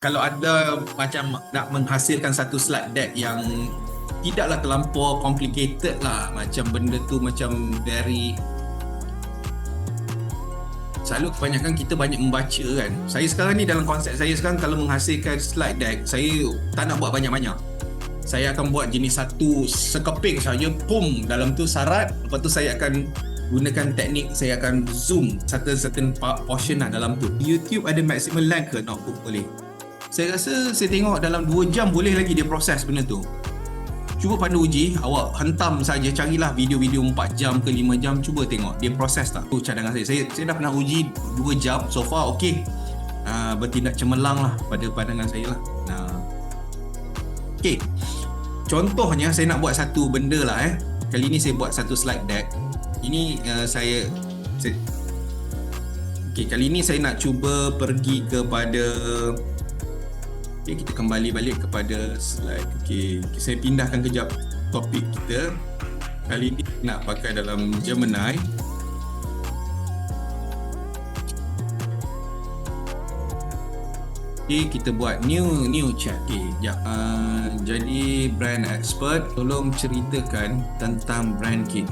Kalau ada macam nak menghasilkan satu slide deck yang tidaklah terlampau complicated lah, macam benda tu macam very, selalu kebanyakan kita banyak membaca kan. Saya sekarang ni, dalam konsep saya sekarang, kalau menghasilkan slide deck, saya tak nak buat banyak-banyak. Saya akan buat jenis satu sekeping saja, pum, dalam tu syarat. Lepas tu saya akan gunakan teknik, saya akan zoom certain portion lah dalam tu. YouTube ada maximum length ke notebook boleh? Saya rasa saya tengok dalam 2 jam boleh lagi dia proses benda tu. Cuba pandu uji, awak hentam saja, carilah video-video 4 jam ke 5 jam, cuba tengok dia proses tak. Tu cadangan saya dah pernah uji 2 jam, so far okey. Bertindak cemerlang lah pada pandangan saya lah. Okey, contohnya saya nak buat satu benda lah kali ni saya buat satu slide deck. Ini okey, kali ni saya nak cuba pergi kepada, okey, kita kembali balik kepada slide. Okey, saya pindahkan kejap topik kita. Kali ni nak pakai dalam Gemini. Okey, kita buat new chat. Okey, jadi brand expert, tolong ceritakan tentang brand kit.